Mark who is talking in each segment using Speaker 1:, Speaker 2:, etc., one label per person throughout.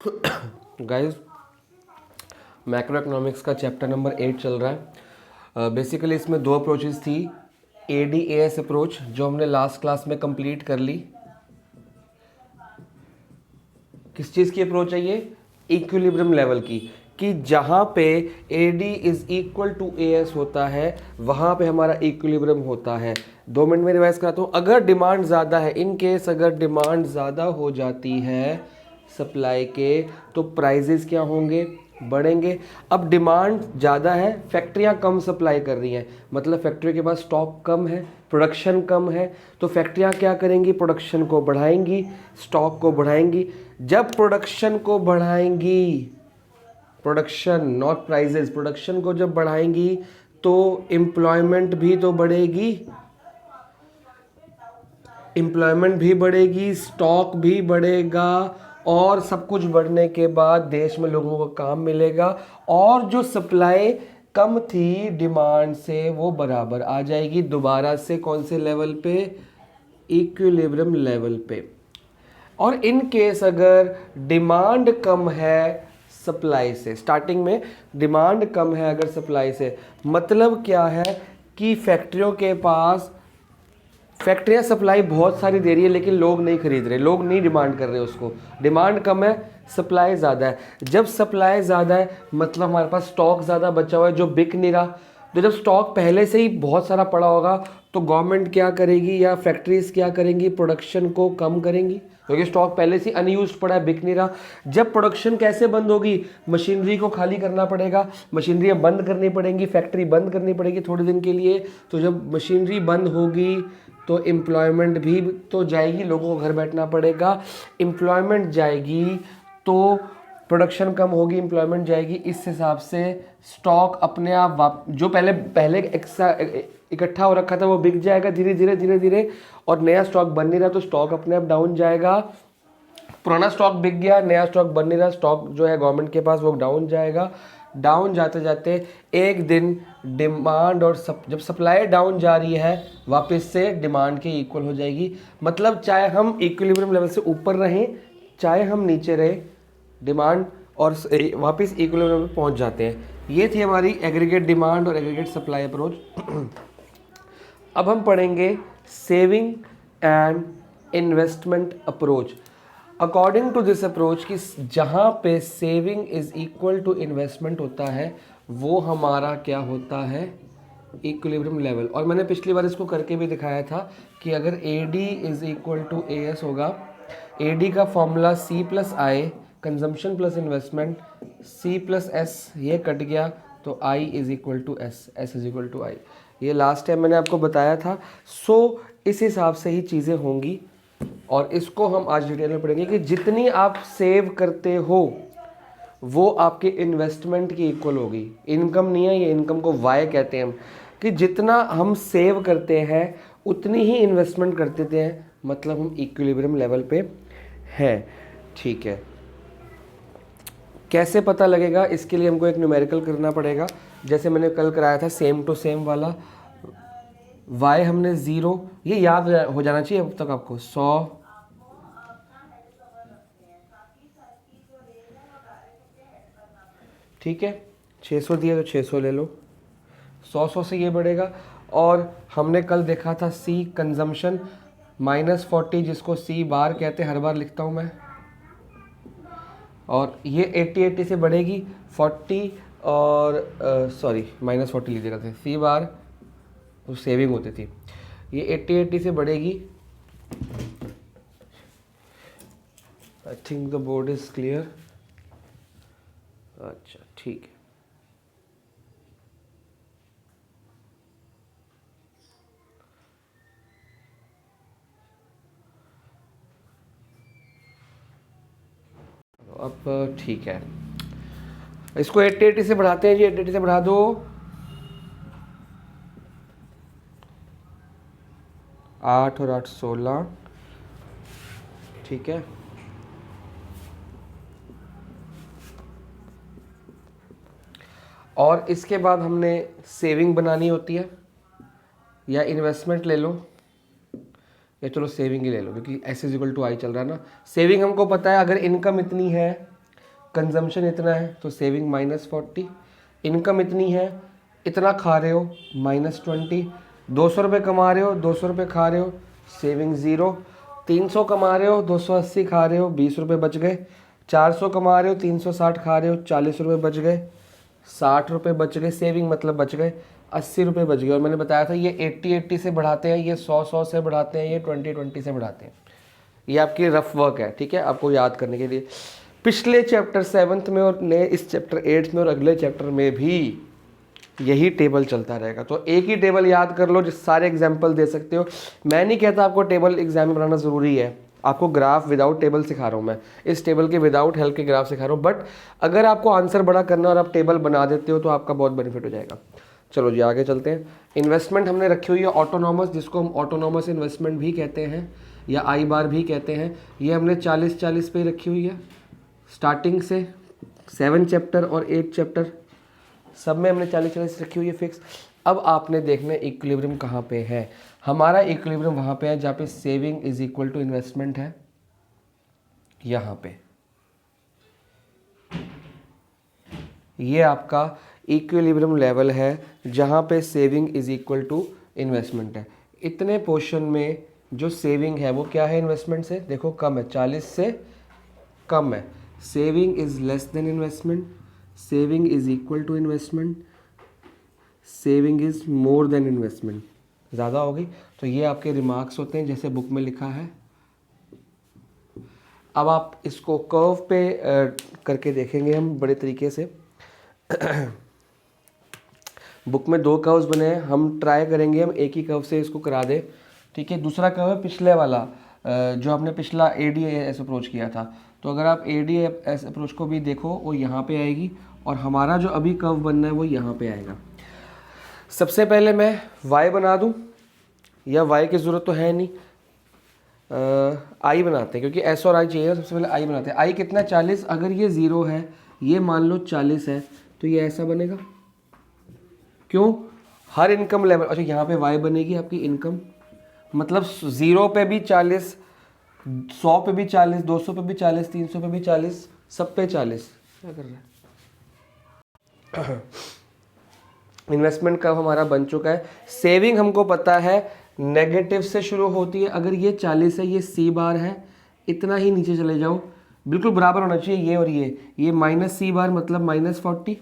Speaker 1: Guys, macro economics का chapter number 8 चल रहा है। बेसिकली इसमें दो अप्रोचेस थी। ADAS अप्रोच जो हमने लास्ट क्लास में कंप्लीट कर ली। किस चीज़ की अप्रोच है ये? इक्विलिब्रियम लेवल की, कि जहाँ पे AD is equal to AS होता है वहाँ पे हमारा इक्विलिब्रियम होता है। 2 मिनट में रिवाइज कराता हूँ। अगर डिमांड ज़्यादा है, इन केस अगर डिमांड ज़्यादा हो जाती है सप्लाई के, तो प्राइजेस क्या होंगे? बढ़ेंगे। अब डिमांड ज़्यादा है, फैक्ट्रियाँ कम सप्लाई कर रही हैं, मतलब फैक्ट्री के पास स्टॉक कम है, प्रोडक्शन कम है, तो फैक्ट्रियाँ क्या करेंगी? प्रोडक्शन को बढ़ाएंगी, स्टॉक को बढ़ाएंगी। जब प्रोडक्शन को बढ़ाएंगी, प्रोडक्शन नॉट प्राइजेस, प्रोडक्शन को जब बढ़ाएंगी तो एम्प्लॉयमेंट भी तो बढ़ेगी, एम्प्लॉयमेंट भी बढ़ेगी, स्टॉक भी बढ़ेगा, और सब कुछ बढ़ने के बाद देश में लोगों को काम मिलेगा, और जो सप्लाई कम थी डिमांड से वो बराबर आ जाएगी दोबारा से। कौन से लेवल पे? इक्विलिब्रियम लेवल पे। और इन केस अगर डिमांड कम है सप्लाई से, स्टार्टिंग में डिमांड कम है अगर सप्लाई से, मतलब क्या है कि फैक्ट्रियों के पास, फैक्ट्रियां सप्लाई बहुत सारी दे रही है लेकिन लोग नहीं खरीद रहे, लोग नहीं डिमांड कर रहे उसको। डिमांड कम है, सप्लाई ज़्यादा है। जब सप्लाई ज़्यादा है मतलब हमारे पास स्टॉक ज़्यादा बचा हुआ है जो बिक नहीं रहा। तो जब स्टॉक पहले से ही बहुत सारा पड़ा होगा तो गवर्नमेंट क्या करेगी या फैक्ट्रीज क्या करेंगी? प्रोडक्शन को कम करेंगी, क्योंकि स्टॉक पहले से अनयूज्ड पड़ा है, बिक नहीं रहा। जब प्रोडक्शन कैसे बंद होगी? मशीनरी को खाली करना पड़ेगा, मशीनरी बंद करनी पड़ेंगी, फैक्ट्री बंद करनी पड़ेगी थोड़े दिन के लिए। तो जब मशीनरी बंद होगी तो एम्प्लॉयमेंट भी तो जाएगी, लोगों को घर बैठना पड़ेगा। एम्प्लॉयमेंट जाएगी तो प्रोडक्शन कम होगी, एम्प्लॉयमेंट जाएगी। इस हिसाब से स्टॉक अपने आप जो पहले पहले इकट्ठा हो रखा था वो बिक जाएगा धीरे धीरे धीरे धीरे, और नया स्टॉक बन नहीं रहा तो स्टॉक अपने आप डाउन जाएगा। पुराना स्टॉक बिक गया, नया स्टॉक बन नहीं रहा, स्टॉक जो है गवर्नमेंट के पास वो डाउन जाएगा। डाउन जाते जाते एक दिन डिमांड और जब सप्लाई डाउन जा रही है वापस से डिमांड के इक्वल हो जाएगी। मतलब चाहे हम इक्विलिब्रियम लेवल से ऊपर रहें चाहे हम नीचे रहे, डिमांड और वापस इक्विलिब्रियम में पहुंच जाते हैं। ये थी हमारी एग्रीगेट डिमांड और एग्रीगेट सप्लाई अप्रोच। अब हम पढ़ेंगे saving and investment approach. According to this approach कि जहाँ पे saving is equal to investment होता है वो हमारा क्या होता है? Equilibrium level. और मैंने पिछली बार इसको करके भी दिखाया था कि अगर AD is equal to AS होगा, AD का formula C plus I, consumption plus investment, C plus S, ये कट गया तो I is equal to S, S is equal to I। ये लास्ट टाइम मैंने आपको बताया था। सो इस हिसाब से ही चीज़ें होंगी और इसको हम आज डिटेल में पढ़ेंगे कि जितनी आप सेव करते हो वो आपके इन्वेस्टमेंट की इक्वल होगी। इनकम नहीं है ये, इनकम को वाई कहते हैं हम, कि जितना हम सेव करते हैं उतनी ही इन्वेस्टमेंट करते थे, मतलब हम इक्विलिब्रियम लेवल पे हैं। ठीक है, कैसे पता लगेगा? इसके लिए हमको एक न्यूमेरिकल करना पड़ेगा, जैसे मैंने कल कराया था सेम टू सेम वाला। y हमने 0, ये याद हो जाना चाहिए अब तक आपको, 100 ठीक है, 600 दिया तो 600 ले लो, 100 से ये बढ़ेगा। और हमने कल देखा था C कंजम्पशन -40, जिसको C बार कहते हैं, हर बार लिखता हूँ मैं। और ये 80 से बढ़ेगी 40, और सॉरी -40 लीजिएगा थे, C बार तो सेविंग होती थी। ये 80 से बढ़ेगी। I think the board is clear. अच्छा ठीक है, अब ठीक है, इसको 80 से बढ़ाते हैं जी। 80 से बढ़ा दो, 8 और 8 16, ठीक है। और इसके बाद हमने सेविंग बनानी होती है, या इन्वेस्टमेंट ले लो, या चलो सेविंग ही ले लो क्योंकि S = I चल रहा है ना। सेविंग हमको पता है, अगर इनकम इतनी है कंजम्पशन इतना है तो सेविंग -40, इनकम इतनी है, इतना खा रहे हो -20, 200 रुपये कमा रहे हो, 200 रुपये खा रहे हो, सेविंग 0, 300 कमा रहे हो, 280 खा रहे हो, 20 रुपये बच गए, 400 कमा रहे हो, 360 खा रहे हो, 40 रुपये बच गए, 60 रुपये बच गए, सेविंग मतलब बच गए 80 रुपये बच गए। और मैंने बताया था ये 80 से बढ़ाते हैं, ये 100 से बढ़ाते हैं, ये 20 से बढ़ाते हैं। ये आपकी रफ वर्क है, ठीक है, आपको याद करने के लिए। पिछले चैप्टर 7th में और नए इस चैप्टर 8th में और अगले चैप्टर में भी यही टेबल चलता रहेगा। तो एक ही टेबल याद कर लो जिस सारे एग्जाम्पल दे सकते हो। मैं नहीं कहता आपको टेबल एग्जाम में बनाना ज़रूरी है, आपको ग्राफ विदाउट टेबल सिखा रहा हूँ मैं, इस टेबल के विदाउट हेल्प के ग्राफ सिखा रहा हूँ। बट अगर आपको आंसर बड़ा करना है और आप टेबल बना देते हो तो आपका बहुत बेनिफिट हो जाएगा। चलो जी आगे चलते हैं। इन्वेस्टमेंट हमने रखी हुई है ऑटोनॉमस, जिसको हम ऑटोनॉमस इन्वेस्टमेंट भी कहते हैं या आई बार भी कहते हैं। ये हमने 40-40 पे रखी हुई है स्टार्टिंग से। 7 चैप्टर और 8 चैप्टर सब में हमने 40-40 रखी हुई है फिक्स। अब आपने देखना है इक्विलिब्रियम कहाँ पे है। हमारा इक्विलिब्रियम वहाँ पे है जहाँ पे saving is equal to investment है, यहाँ पे ये आपका इक्विलिब्रियम लेवल है जहाँ पे saving is equal to investment है। इतने पोर्शन में जो सेविंग है वो क्या है इन्वेस्टमेंट से, देखो कम है, 40 से कम है। Saving is less than investment, saving is equal to investment, saving is more than investment, ज़्यादा होगी। तो ये आपके रिमार्क्स होते हैं जैसे बुक में लिखा है। अब आप इसको कर्व पे करके देखेंगे हम बड़े तरीके से। बुक में 2 कर्व्स बने हैं, हम ट्राई करेंगे हम एक ही कर्व से इसको करा दें, ठीक है। दूसरा कर्व है पिछले वाला जो आपने पिछला ADAS अप्रोच किया था। तो अगर आप ADAS अप्रोच को भी देखो वो यहाँ पे आएगी और हमारा जो अभी कर्व बनना है वो यहाँ पे आएगा। सबसे पहले मैं y बना दूँ या y की ज़रूरत तो है नहीं, I बनाते हैं क्योंकि S और I चाहिए। सबसे पहले I बनाते हैं। I कितना 40, अगर ये 0 है, ये मान लो 40 है, तो ये ऐसा बनेगा। क्यों, हर इनकम लेवल, अच्छा यहाँ पे y बनेगी आपकी इनकम, मतलब 0 पे भी 40, 100 पे भी 40, 200 पे भी 40, 300 पे भी 40, सब पे 40। क्या कर रहा है इन्वेस्टमेंट का हमारा बन चुका है। सेविंग हमको पता है नेगेटिव से शुरू होती है। अगर ये 40 है, ये C बार है, इतना ही नीचे चले जाओ, बिल्कुल बराबर होना चाहिए ये और ये -C बार मतलब -40,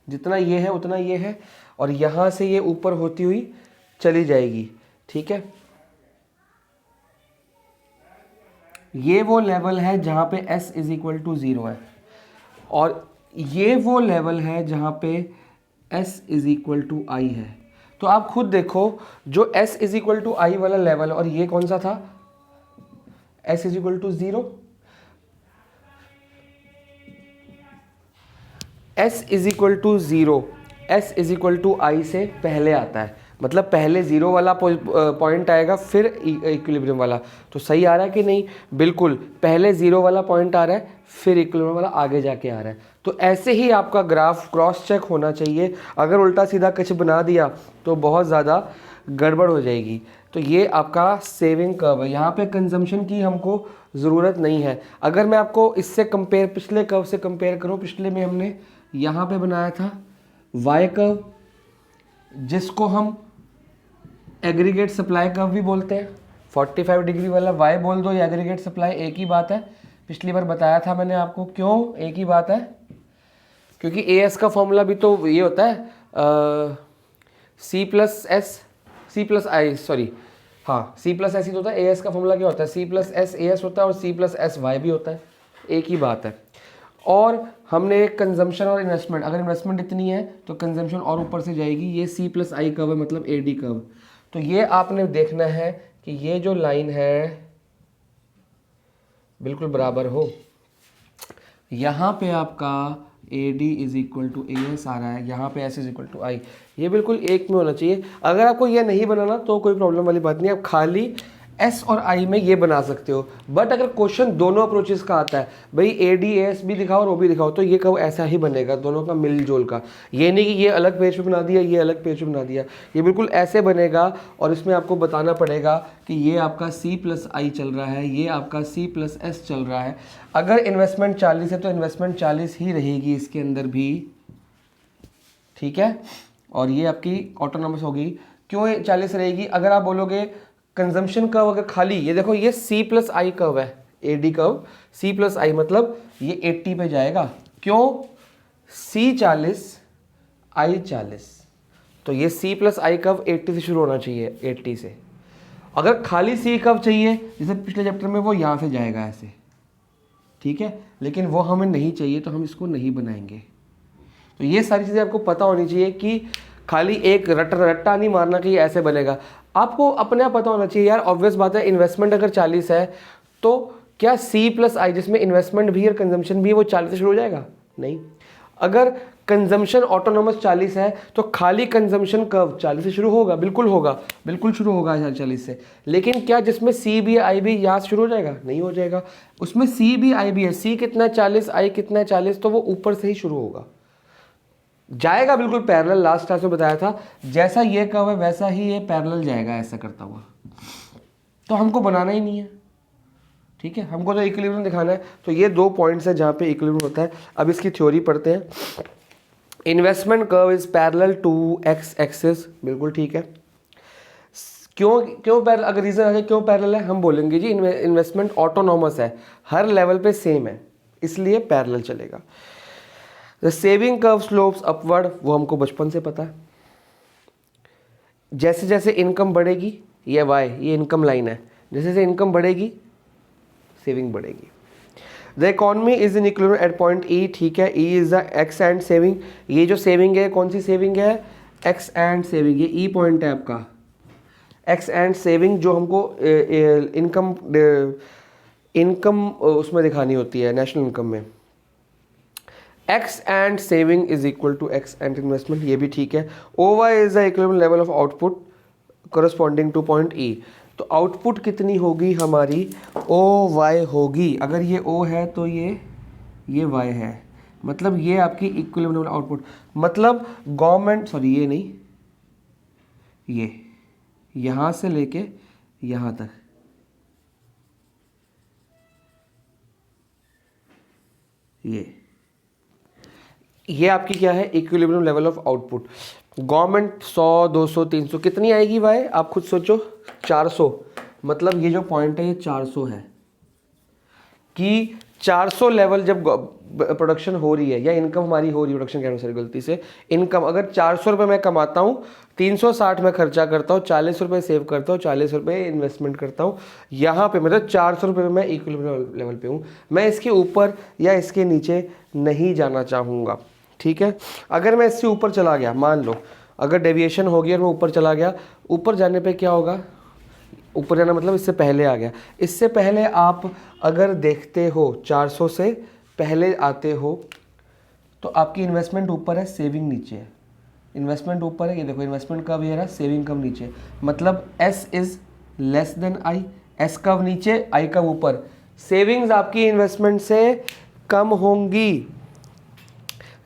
Speaker 1: जितना ये है उतना ये है, और यहाँ से ये ऊपर होती हुई चली जाएगी, ठीक है। ये वो लेवल है जहाँ पे S इज इक्वल टू 0 है, और ये वो लेवल है जहाँ पे S is equal to I है। तो आप खुद देखो, जो S is equal to I वाला लेवल, और ये कौन सा था, S is equal to 0, S is equal to 0, S is equal to I से पहले आता है, मतलब पहले 0 वाला पॉइंट आएगा फिर इक्विलिब्रियम वाला। तो सही आ रहा है कि नहीं, बिल्कुल पहले 0 वाला पॉइंट आ रहा है फिर इक्विलिब्रियम वाला आगे जाके आ रहा है। तो ऐसे ही आपका ग्राफ क्रॉस चेक होना चाहिए। अगर उल्टा सीधा कुछ बना दिया तो बहुत ज़्यादा गड़बड़ हो जाएगी। तो ये आपका सेविंग कर्व है, यहाँ पे कंजम्पशन की हमको ज़रूरत नहीं है। अगर मैं आपको इससे कंपेयर, पिछले कर्व से कंपेयर करूँ, पिछले में हमने यहाँ पे बनाया था वाई कर्व, जिसको हम एग्रीगेट सप्लाई कर्व भी बोलते हैं। 45 डिग्री वाला वाई बोल दो या एग्रीगेट सप्लाई, एक ही बात है। पिछली बार बताया था मैंने आपको, क्यों एक ही बात है, क्योंकि AS का फॉर्मूला भी तो ये होता है C प्लस S ही तो होता है। AS का फॉर्मूला क्या होता है, C प्लस S AS होता है और C प्लस S Y भी होता है, एक ही बात है। और हमने कंजम्पशन और इन्वेस्टमेंट, अगर इन्वेस्टमेंट इतनी है तो कंजम्पशन और ऊपर से जाएगी। ये C प्लस I कर्व है, मतलब AD कर्व। तो ये आपने देखना है कि ये जो लाइन है बिल्कुल बराबर हो। यहाँ पे आपका AD is equal to AS आ रहा है, यहाँ पे S is equal to I, ये बिल्कुल एक में होना चाहिए। अगर आपको ये नहीं बनाना तो कोई प्रॉब्लम वाली बात नहीं, आप खाली एस और आई में ये बना सकते हो। बट अगर क्वेश्चन दोनों अप्रोचेस का आता है, भाई ए डी एस भी दिखाओ और ओ भी दिखाओ, तो ये कब ऐसा ही बनेगा, दोनों का मिल जोल का। ये नहीं कि ये अलग पेज पे बना दिया, ये अलग पेज पे बना दिया, ये बिल्कुल ऐसे बनेगा। और इसमें आपको बताना पड़ेगा कि ये आपका सी प्लस आई चल रहा है, ये आपका सी प्लस एस चल रहा है। अगर इन्वेस्टमेंट 40 है तो इन्वेस्टमेंट 40 ही रहेगी इसके अंदर भी, ठीक है। और ये आपकी ऑटोनॉमस होगी। क्यों 40 रहेगी? अगर आप बोलोगे कंजम्पशन कर्व अगर खाली, ये देखो ये सी प्लस आई कर्व है, A D curve C plus I, मतलब ये 80 पे जाएगा। क्यों? सी 40 आई 40, तो ये सी प्लस आई कर्व 80 से शुरू होना चाहिए, 80 से। अगर खाली सी कर्व चाहिए जैसे पिछले चैप्टर में, वो यहाँ से जाएगा ऐसे, ठीक है। लेकिन वो हमें नहीं चाहिए तो हम इसको नहीं बनाएंगे। तो ये सारी चीज़ें आपको पता होनी चाहिए कि खाली एक रट्टा नहीं मारना कि ये ऐसे बनेगा। आपको अपने आप पता होना चाहिए यार, ऑब्वियस बात है, इन्वेस्टमेंट अगर 40 है तो क्या सी प्लस आई जिसमें इन्वेस्टमेंट भी और कंजम्पशन भी है वो 40 से शुरू हो जाएगा? नहीं। अगर कंजम्पशन ऑटोनोमस 40 है तो खाली कंजम्पशन कर्व 40 से शुरू होगा, बिल्कुल शुरू होगा 40 से। लेकिन क्या जिसमें सी भी आई भी यहाँ से शुरू हो जाएगा? नहीं हो जाएगा। उसमें सी भी आई भी है, सी कितना 40 आई कितना 40, तो वो ऊपर से ही शुरू होगा, जाएगा बिल्कुल पैरेलल। लास्ट क्लास में बताया था जैसा ये कर्व है वैसा ही ये पैरेलल जाएगा ऐसा करता हुआ। तो हमको बनाना ही नहीं है, ठीक है, हमको तो इक्विलिब्रियम दिखाना है। तो ये 2 पॉइंट्स है जहाँ पे इक्विलिब्रियम होता है। अब इसकी थ्योरी पढ़ते हैं। Investment curve is parallel to X axis, बिल्कुल ठीक है। क्यों पैरेलल? अगर रीजन है क्यों पैरेलल है, हम बोलेंगे जी इन्वेस्टमेंट ऑटोनॉमस है, हर लेवल पे सेम है, इसलिए पैरेलल चलेगा। The saving curve slopes upward, वो हमको बचपन से पता है। जैसे जैसे इनकम बढ़ेगी, ये वाई, ये इनकम लाइन है, जैसे जैसे इनकम बढ़ेगी सेविंग बढ़ेगी। The economy is in equilibrium at point ई, ठीक है। E is the x and saving, ये जो सेविंग है कौन सी सेविंग है? एक्स एंड सेविंग, ये ई पॉइंट है आपका। एक्स एंड सेविंग जो हमको इनकम उसमें दिखानी होती है नेशनल इनकम में। X and saving is equal to X and investment, ये भी ठीक है। O Y is the equilibrium level of output corresponding to point E, तो आउटपुट कितनी होगी हमारी? ओ वाई होगी। अगर ये ओ है तो ये वाई है, मतलब ये आपकी इक्विलिब्रियम आउटपुट, मतलब गवर्नमेंट, सॉरी ये नहीं, ये यहाँ से लेके यहाँ तक, ये आपकी क्या है? Equilibrium level of output. Government 100 200 300 कितनी आएगी भाई? आप खुद सोचो, 400, मतलब ये जो पॉइंट है ये 400 है कि 400 लेवल जब प्रोडक्शन हो रही है या इनकम हमारी हो रही है, प्रोडक्शन कहना सर गलती से, इनकम अगर 400 रुपये मैं कमाता हूँ, 360 में खर्चा करता हूँ, 40 रुपये सेव करता हूँ, 40 रुपये इन्वेस्टमेंट करता हूँ, यहाँ पे मतलब 400 रुपये में मैं इक्विलिब्रियम लेवल पे हूँ। मैं इसके ऊपर या इसके नीचे नहीं जाना चाहूँगा, ठीक है। अगर मैं इससे ऊपर चला गया, मान लो अगर डेविएशन हो गया और मैं ऊपर चला गया, ऊपर जाने पे क्या होगा? ऊपर जाना मतलब इससे पहले आ गया। इससे पहले आप अगर देखते हो 400 से पहले आते हो तो आपकी इन्वेस्टमेंट ऊपर है, सेविंग नीचे है। इन्वेस्टमेंट ऊपर है, ये देखो इन्वेस्टमेंट कब ये रहा, सेविंग कब नीचे, मतलब S is less than I, S कब नीचे, आई कब ऊपर। सेविंग्स आपकी इन्वेस्टमेंट से कम होंगी।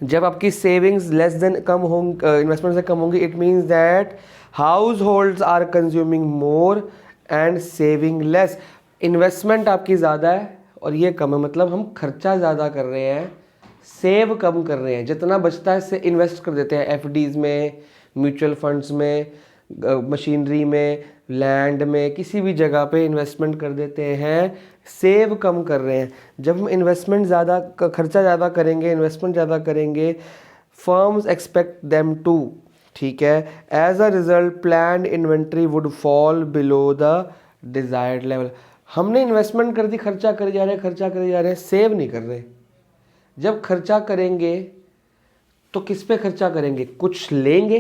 Speaker 1: जब आपकी सेविंग्स लेस देन कम होंगी, इन्वेस्टमेंट से कम होंगी, it means that households are consuming more and saving less. Investment आपकी ज़्यादा है और ये कम है, मतलब हम खर्चा ज़्यादा कर रहे हैं, सेव कम कर रहे हैं। जितना बचता है इससे इन्वेस्ट कर देते हैं, एफडीज़ में, म्यूचुअल फंड्स में, मशीनरी में, लैंड में, किसी भी जगह पे इन्वेस्टमेंट कर देते हैं, सेव कम कर रहे हैं। जब हम इन्वेस्टमेंट ज़्यादा, खर्चा ज़्यादा करेंगे, इन्वेस्टमेंट ज़्यादा करेंगे, फर्म्स एक्सपेक्ट देम टू, ठीक है, as a result planned inventory would fall below the desired level. हमने इन्वेस्टमेंट कर दी, खर्चा करे जा रहे हैं, सेव नहीं कर रहे। जब खर्चा करेंगे तो किस पे खर्चा करेंगे? कुछ लेंगे,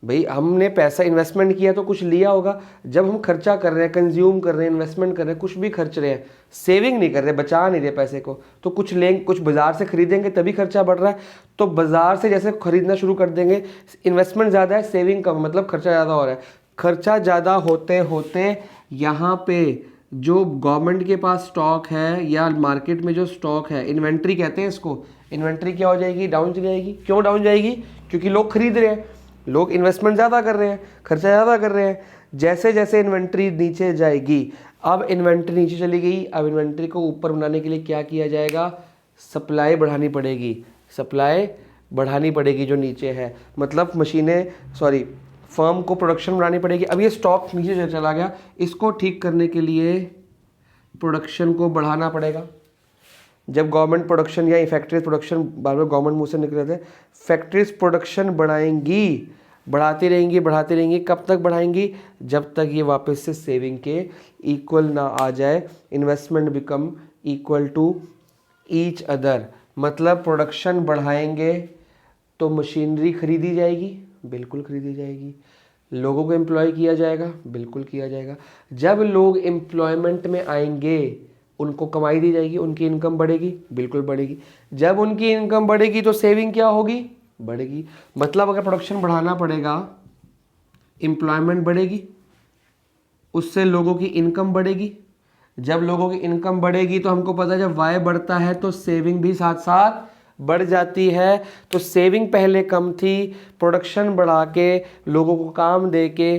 Speaker 1: भाई हमने पैसा इन्वेस्टमेंट किया तो कुछ लिया होगा। जब हम खर्चा कर रहे हैं, कंज्यूम कर रहे हैं, इन्वेस्टमेंट कर रहे हैं, कुछ भी खर्च रहे हैं, सेविंग नहीं कर रहे, बचा नहीं रहे पैसे को, तो कुछ लेंगे, कुछ बाजार से खरीदेंगे तभी खर्चा बढ़ रहा है। तो बाजार से जैसे खरीदना शुरू कर देंगे, इन्वेस्टमेंट ज़्यादा है, सेविंग कम, मतलब खर्चा ज़्यादा हो रहा है। खर्चा ज़्यादा होते होते यहाँ पे जो गवर्नमेंट के पास स्टॉक है या मार्केट में जो स्टॉक है, इन्वेंट्री कहते हैं इसको, इन्वेंट्री क्या हो जाएगी, डाउन चली जाएगी। क्यों डाउन जाएगी? क्योंकि लोग खरीद रहे हैं, लोग इन्वेस्टमेंट ज़्यादा कर रहे हैं, खर्चा ज़्यादा कर रहे हैं। जैसे जैसे इन्वेंट्री नीचे जाएगी, अब इन्वेंट्री नीचे चली गई, अब इन्वेंट्री को ऊपर बनाने के लिए क्या किया जाएगा, सप्लाई बढ़ानी पड़ेगी, सप्लाई बढ़ानी पड़ेगी जो नीचे है, मतलब मशीनें फर्म को प्रोडक्शन बढ़ानी पड़ेगी। अब ये स्टॉक नीचे चला गया, इसको ठीक करने के लिए प्रोडक्शन को बढ़ाना पड़ेगा। जब गवर्नमेंट प्रोडक्शन या फैक्ट्रीज प्रोडक्शन, बार बार गवर्नमेंट मुंह से निकल रहे थे, फैक्ट्रीज प्रोडक्शन बढ़ाएंगी, बढ़ाती रहेंगी। कब तक बढ़ाएंगी? जब तक ये वापस से सेविंग के इक्वल ना आ जाए, investment become equal to each other. मतलब प्रोडक्शन बढ़ाएंगे तो मशीनरी खरीदी जाएगी, बिल्कुल खरीदी जाएगी। लोगों को एम्प्लॉय किया जाएगा, बिल्कुल किया जाएगा। जब लोग एम्प्लॉयमेंट में आएंगे, उनको कमाई दी जाएगी, उनकी इनकम बढ़ेगी, बिल्कुल बढ़ेगी। जब उनकी इनकम बढ़ेगी तो सेविंग क्या होगी, बढ़ेगी। मतलब अगर प्रोडक्शन बढ़ाना पड़ेगा, एम्प्लॉयमेंट बढ़ेगी, उससे लोगों की इनकम बढ़ेगी। जब लोगों की इनकम बढ़ेगी तो हमको पता है जब वाई बढ़ता है तो सेविंग भी साथ साथ बढ़ जाती है। तो सेविंग पहले कम थी, प्रोडक्शन बढ़ा के लोगों को काम दे के,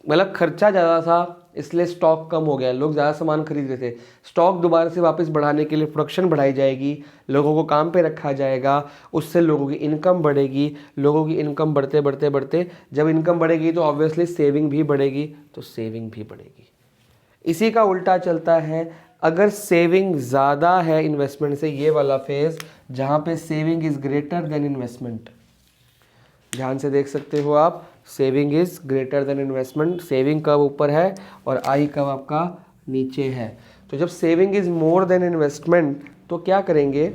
Speaker 1: मतलब खर्चा ज़्यादा था इसलिए स्टॉक कम हो गया, लोग ज़्यादा सामान खरीद रहे थे। स्टॉक दोबारा से वापस बढ़ाने के लिए प्रोडक्शन बढ़ाई जाएगी, लोगों को काम पे रखा जाएगा, उससे लोगों की इनकम बढ़ेगी। लोगों की इनकम बढ़ते बढ़ते बढ़ते जब इनकम बढ़ेगी तो ऑब्वियसली सेविंग भी बढ़ेगी, तो सेविंग भी बढ़ेगी। इसी का उल्टा चलता है, अगर सेविंग ज़्यादा है इन्वेस्टमेंट से, ये वाला फेज जहाँ पे saving is greater than investment, ध्यान से देख सकते हो आप, saving is greater than investment. Saving कब ऊपर है और आई कब आपका नीचे है। तो जब saving is more than investment तो क्या करेंगे,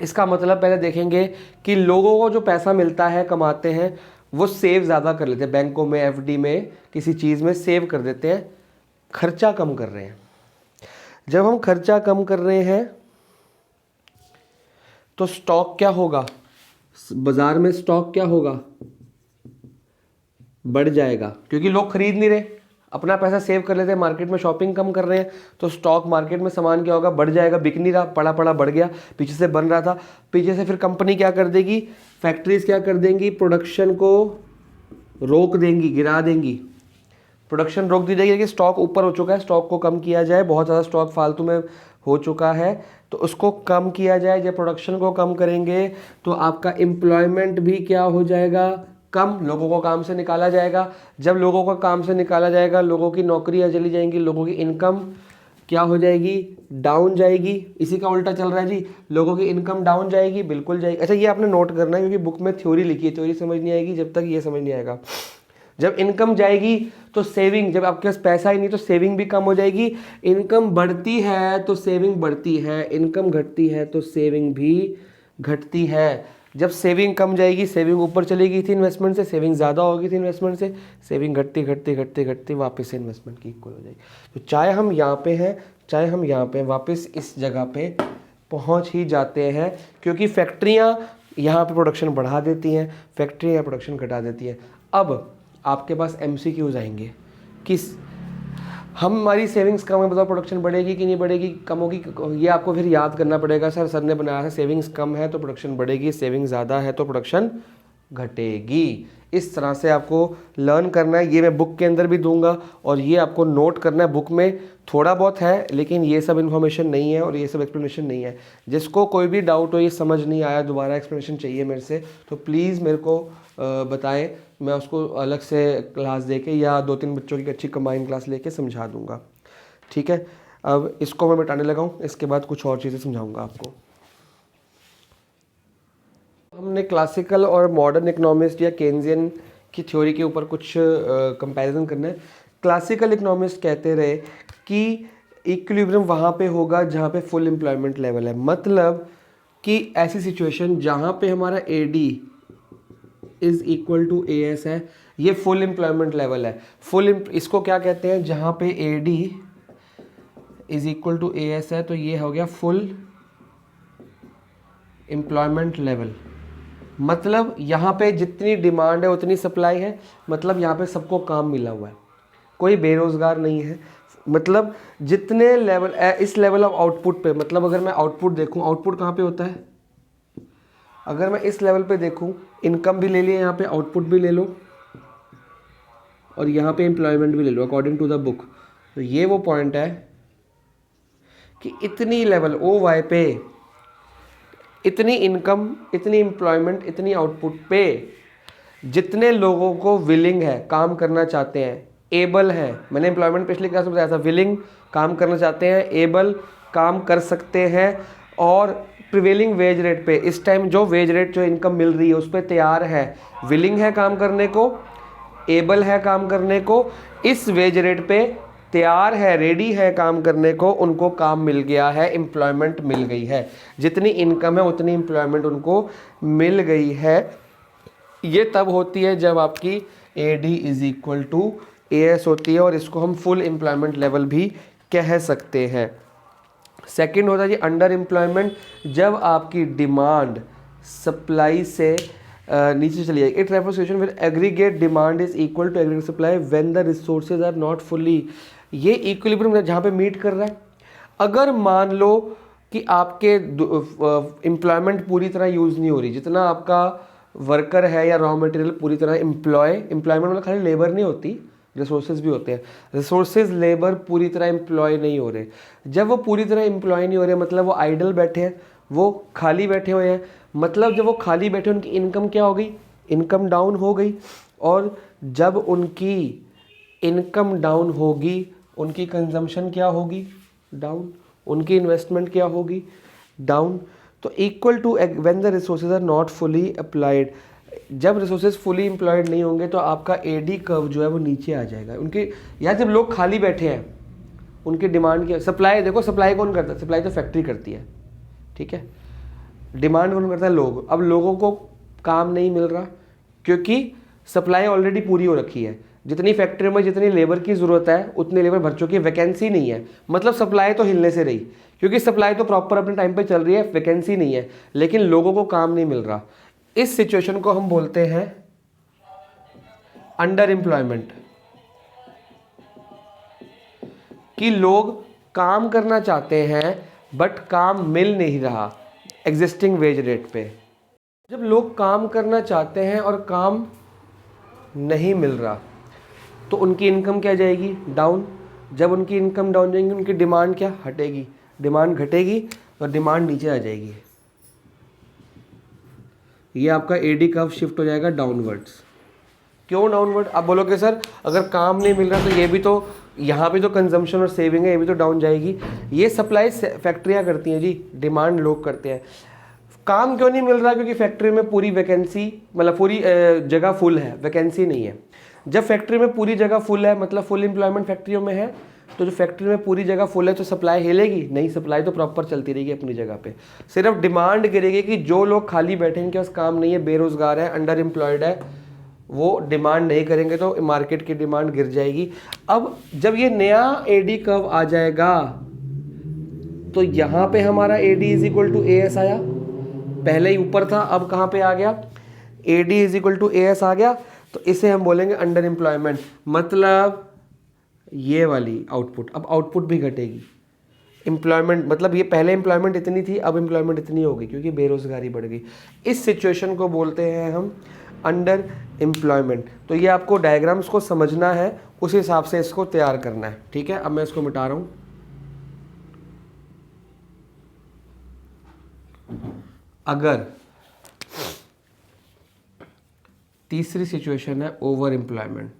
Speaker 1: इसका मतलब पहले देखेंगे कि लोगों को जो पैसा मिलता है, कमाते हैं, वो सेव ज़्यादा कर लेते हैं, बैंकों में, एफडी में, किसी चीज़ में सेव कर देते हैं, खर्चा कम कर रहे हैं। जब हम खर्चा कम कर रहे हैं तो स्टॉक क्या होगा, बाजार में स्टॉक क्या होगा, बढ़ जाएगा, क्योंकि लोग खरीद नहीं रहे, अपना पैसा सेव कर लेते हैं, मार्केट में शॉपिंग कम कर रहे हैं, तो स्टॉक मार्केट में सामान क्या होगा, बढ़ जाएगा, बिक नहीं रहा, पड़ा पड़ा बढ़ गया, पीछे से बन रहा था, पीछे से फिर कंपनी क्या कर देगी, फैक्ट्रीज क्या कर देंगी, प्रोडक्शन को रोक देंगी, गिरा देंगी, प्रोडक्शन रोक दी जाएगी कि स्टॉक ऊपर हो चुका है, स्टॉक को कम किया जाए, बहुत ज़्यादा स्टॉक फालतू में हो चुका है तो उसको कम किया जाए। जब प्रोडक्शन को कम करेंगे तो आपका एम्प्लॉयमेंट भी क्या हो जाएगा, कम, लोगों को काम से निकाला जाएगा। जब लोगों को काम से निकाला जाएगा, लोगों की नौकरियां चली जाएंगी, लोगों की इनकम क्या हो जाएगी, डाउन जाएगी। इसी का उल्टा चल रहा है जी, लोगों की इनकम डाउन जाएगी, बिल्कुल जाएगी। अच्छा, ये आपने नोट करना है क्योंकि बुक में थ्योरी लिखी है, थ्योरी समझ नहीं आएगी जब तक ये समझ नहीं आएगा। जब इनकम जाएगी तो सेविंग, जब आपके पास पैसा ही नहीं तो सेविंग भी कम हो जाएगी। इनकम बढ़ती है तो सेविंग बढ़ती है, इनकम घटती है तो सेविंग भी घटती है। जब सेविंग कम जाएगी, सेविंग ऊपर चली गई थी इन्वेस्टमेंट से, सेविंग ज़्यादा हो गई थी इन्वेस्टमेंट से, सेविंग घटती घटती घटती घटती वापस से इन्वेस्टमेंट की इक्वल हो जाएगी। तो चाहे हम यहाँ पे हैं, चाहे हम यहाँ पे, वापस इस जगह पे पहुँच ही जाते हैं, क्योंकि फैक्ट्रियाँ यहाँ पे प्रोडक्शन बढ़ा देती हैं, फैक्ट्रियाँ यहाँ प्रोडक्शन घटा देती हैं। अब आपके पास MCQs आएंगे, किस हमारी सेविंग्स कम है, बताओ प्रोडक्शन बढ़ेगी कि नहीं बढ़ेगी, कम होगी, ये आपको फिर याद करना पड़ेगा। सर ने बनाया है सेविंग्स कम है तो प्रोडक्शन बढ़ेगी, सेविंग ज़्यादा है तो प्रोडक्शन घटेगी। इस तरह से आपको लर्न करना है, ये मैं बुक के अंदर भी दूंगा और ये आपको नोट करना है। बुक में थोड़ा बहुत है लेकिन ये सब इन्फॉर्मेशन नहीं है और ये सब एक्सप्लेनेशन नहीं है। जिसको कोई भी डाउट हो, ये समझ नहीं आया, दोबारा एक्सप्लेनेशन चाहिए मेरे से, तो प्लीज़ मेरे को बताएं, मैं उसको अलग से क्लास देके या 2-3 बच्चों की अच्छी कंबाइन क्लास लेके समझा दूंगा, ठीक है। अब इसको मैं मिटाने लगाऊं, इसके बाद कुछ और चीज़ें समझाऊंगा आपको। हमने क्लासिकल और मॉडर्न इकोनॉमिस्ट या केन्जियन की थ्योरी के ऊपर कुछ कंपैरिजन करना है। क्लासिकल इकोनॉमिस्ट कहते रहे कि इक्विलिब्रियम वहाँ पे होगा जहाँ पे फुल एम्प्लॉयमेंट लेवल है, मतलब कि ऐसी सिचुएशन जहाँ पे हमारा AD is equal to AS है, ये फुल एम्प्लॉयमेंट लेवल है। इसको क्या कहते हैं, जहाँ पे AD is equal to AS है तो ये हो गया फुल एम्प्लॉयमेंट लेवल। मतलब यहाँ पे जितनी डिमांड है उतनी सप्लाई है, मतलब यहाँ पे सबको काम मिला हुआ है, कोई बेरोज़गार नहीं है। मतलब जितने लेवल इस लेवल ऑफ आउटपुट पे, मतलब अगर मैं आउटपुट देखूँ, आउटपुट कहाँ पे होता है, अगर मैं इस लेवल पे देखूँ, इनकम भी ले लिया यहाँ पे, आउटपुट भी ले लो और यहाँ पे एम्प्लॉयमेंट भी ले लो अकॉर्डिंग टू द बुक। तो ये वो पॉइंट है कि इतनी लेवल ओ वाई पे, इतनी इनकम, इतनी एम्प्लॉयमेंट, इतनी आउटपुट पे जितने लोगों को विलिंग है, काम करना चाहते हैं, एबल हैं, मैंने एम्प्लॉयमेंट पिछली क्लास में बताया था, विलिंग काम करना चाहते हैं, एबल काम कर सकते हैं, और प्रिवेलिंग वेज रेट पे, इस टाइम जो वेज रेट जो इनकम मिल रही है उस पर तैयार है, विलिंग है काम करने को, एबल है काम करने को, इस वेज रेट पे तैयार है, रेडी है काम करने को, उनको काम मिल गया है, एम्प्लॉयमेंट मिल गई है, जितनी इनकम है उतनी एम्प्लॉयमेंट उनको मिल गई है। ये तब होती है जब आपकी AD is equal to AS होती है, और इसको हम फुल एम्प्लॉयमेंट लेवल भी कह सकते हैं। सेकंड होता है जी अंडर एम्प्लॉयमेंट, जब आपकी डिमांड सप्लाई से नीचे चली जाएगी। It refers situation where aggregate demand is equal to aggregate supply when the resources are not fully, ये इक्विलिब्रियम जहाँ पे मीट कर रहा है। अगर मान लो कि आपके एम्प्लॉयमेंट पूरी तरह यूज़ नहीं हो रही, जितना आपका वर्कर है या रॉ मटेरियल पूरी तरह एम्प्लॉयमेंट मतलब खाली लेबर नहीं होती, रिसोर्सेज भी होते हैं, रिसोर्सेज लेबर पूरी तरह एम्प्लॉय नहीं हो रहे। जब वो पूरी तरह एम्प्लॉय नहीं हो रहे, मतलब वो आइडल बैठे हैं, वो खाली बैठे हुए हैं, मतलब जब वो खाली बैठे उनकी इनकम क्या हो गई, इनकम डाउन हो गई, और जब उनकी इनकम डाउन होगी उनकी कंजम्पशन क्या होगी, डाउन, उनकी इन्वेस्टमेंट क्या होगी, डाउन। तो equal to when the resources are not fully applied, जब रिसोर्सेज फुली एम्प्लॉयड नहीं होंगे तो आपका AD कर्व जो है वो नीचे आ जाएगा। उनके यहाँ जब लोग खाली बैठे हैं, उनकी डिमांड की सप्लाई, देखो सप्लाई कौन करता है, सप्लाई तो फैक्ट्री करती है, ठीक है, डिमांड कौन करता है, लोग। अब लोगों को काम नहीं मिल रहा क्योंकि सप्लाई ऑलरेडी पूरी हो रखी है, जितनी फैक्ट्री में जितनी लेबर की ज़रूरत है उतनी लेबर भर चुकी है, वैकेंसी नहीं है, मतलब सप्लाई तो हिलने से रही, क्योंकि सप्लाई तो प्रॉपर अपने टाइम पे चल रही है, वैकेंसी नहीं है, लेकिन लोगों को काम नहीं मिल रहा। इस सिचुएशन को हम बोलते हैं अंडर एम्प्लॉयमेंट, कि लोग काम करना चाहते हैं बट काम मिल नहीं रहा एग्जिस्टिंग वेज रेट पे। जब लोग काम करना चाहते हैं और काम नहीं मिल रहा तो उनकी इनकम क्या जाएगी, डाउन। जब उनकी इनकम डाउन जाएगी उनकी डिमांड क्या हटेगी, डिमांड घटेगी और डिमांड नीचे आ जाएगी। ये आपका AD कर्व शिफ्ट हो जाएगा डाउनवर्ड्स। क्यों डाउनवर्ड, आप बोलोगे सर अगर काम नहीं मिल रहा तो ये भी तो, यहाँ पे तो कंजम्पशन और सेविंग है, ये भी तो डाउन जाएगी। ये सप्लाई फैक्ट्रियाँ करती हैं जी, डिमांड लोग करते हैं। काम क्यों नहीं मिल रहा, क्योंकि फैक्ट्री में पूरी वैकेंसी, मतलब पूरी जगह फुल है, वैकेंसी नहीं है। जब फैक्ट्री में पूरी जगह फुल है, मतलब फुल एम्प्लॉयमेंट फैक्ट्रियों में है, तो जो फैक्ट्री में पूरी जगह फुल है तो सप्लाई हिलेगी नहीं, सप्लाई तो प्रॉपर चलती रहेगी अपनी जगह पे, सिर्फ डिमांड गिरेगी कि जो लोग खाली बैठे हैं, इनके पास काम नहीं है, बेरोजगार है, अंडर एम्प्लॉयड है, वो डिमांड नहीं करेंगे तो मार्केट की डिमांड गिर जाएगी। अब जब ये नया AD कर्व आ जाएगा तो यहाँ पे हमारा AD is equal to AS आया, पहले ही ऊपर था, अब कहाँ पे आ गया, AD is equal to AS आ गया, तो इसे हम बोलेंगे अंडर एम्प्लॉयमेंट, मतलब ये वाली आउटपुट, अब आउटपुट भी घटेगी। एम्प्लॉयमेंट मतलब ये पहले एम्प्लॉयमेंट इतनी थी, अब एम्प्लॉयमेंट इतनी होगी क्योंकि बेरोजगारी बढ़ गई। इस सिचुएशन को बोलते हैं हम अंडर एम्प्लॉयमेंट। तो ये आपको डायग्राम्स को समझना है, उस हिसाब से इसको तैयार करना है, ठीक है। अब मैं इसको मिटा रहा हूँ। अगर तीसरी सिचुएशन है ओवर एम्प्लॉयमेंट,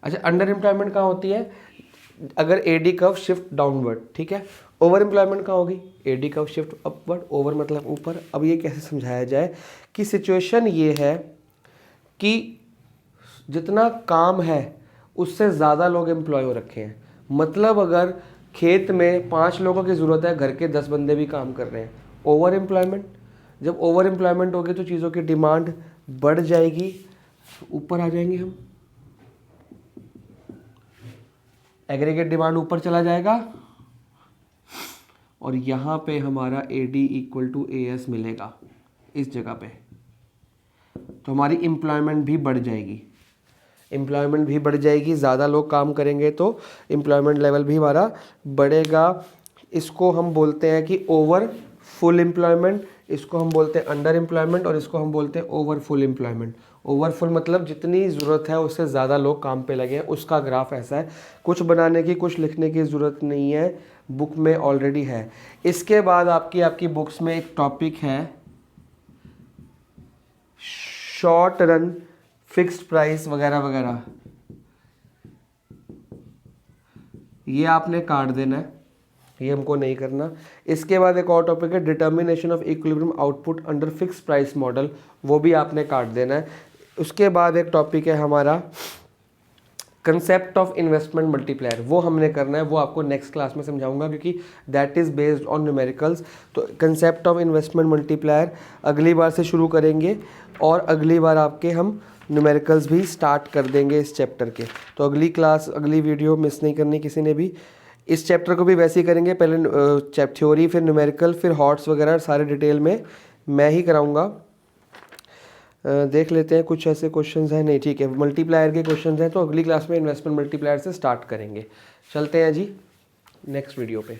Speaker 1: अच्छा अंडर एम्प्लॉयमेंट कहाँ होती है, अगर AD कर्व शिफ्ट डाउनवर्ड, ठीक है। ओवर एम्प्लॉयमेंट कहाँ होगी, AD curve shift upward, over मतलब ऊपर। अब ये कैसे समझाया जाए कि सिचुएशन ये है कि जितना काम है उससे ज़्यादा लोग एम्प्लॉय हो रखे हैं, मतलब अगर खेत में 5 लोगों की ज़रूरत है, घर के 10 बंदे भी काम कर रहे हैं, ओवर एम्प्लॉयमेंट। जब ओवर एम्प्लॉयमेंट होगी तो चीज़ों की डिमांड बढ़ जाएगी, ऊपर आ जाएंगे हम, एग्रीगेट डिमांड ऊपर चला जाएगा और यहाँ पे हमारा AD इक्वल टू AS मिलेगा। इस जगह पे, तो हमारी एम्प्लॉयमेंट भी बढ़ जाएगी, एम्प्लॉयमेंट भी बढ़ जाएगी, ज़्यादा लोग काम करेंगे तो एम्प्लॉयमेंट लेवल भी हमारा बढ़ेगा। इसको हम बोलते हैं कि ओवर फुल एम्प्लॉयमेंट, इसको हम बोलते हैं अंडर एम्प्लॉयमेंट और इसको हम बोलते हैं over full employment. Over full मतलब जितनी ज़रूरत है उससे ज़्यादा लोग काम पे लगे हैं, उसका ग्राफ ऐसा है। कुछ बनाने की, कुछ लिखने की ज़रूरत नहीं है, बुक में ऑलरेडी है। इसके बाद आपकी बुक्स में एक टॉपिक है शॉर्ट रन फिक्स्ड प्राइस वगैरह वगैरह, ये आपने काट देना है, ये हमको नहीं करना। इसके बाद एक और टॉपिक है determination of equilibrium output under fix price model, वो भी आपने काट देना है। उसके बाद एक टॉपिक है हमारा कंसेप्ट ऑफ इन्वेस्टमेंट मल्टीप्लायर, वो हमने करना है, वो आपको नेक्स्ट क्लास में समझाऊंगा क्योंकि that is based on numericals. तो कंसेप्ट ऑफ इन्वेस्टमेंट मल्टीप्लायर अगली बार से शुरू करेंगे और अगली बार आपके हम न्यूमेरिकल्स भी स्टार्ट कर देंगे इस चैप्टर के। तो अगली क्लास, अगली वीडियो मिस नहीं करनी किसी ने भी। इस चैप्टर को भी वैसे ही करेंगे, पहले थ्योरी, फिर न्यूमेरिकल, फिर हॉट्स वगैरह सारे डिटेल में मैं ही कराऊंगा। देख लेते हैं कुछ ऐसे क्वेश्चंस हैं, नहीं ठीक है, मल्टीप्लायर के क्वेश्चंस हैं तो अगली क्लास में इन्वेस्टमेंट मल्टीप्लायर से स्टार्ट करेंगे। चलते हैं जी नेक्स्ट वीडियो पे।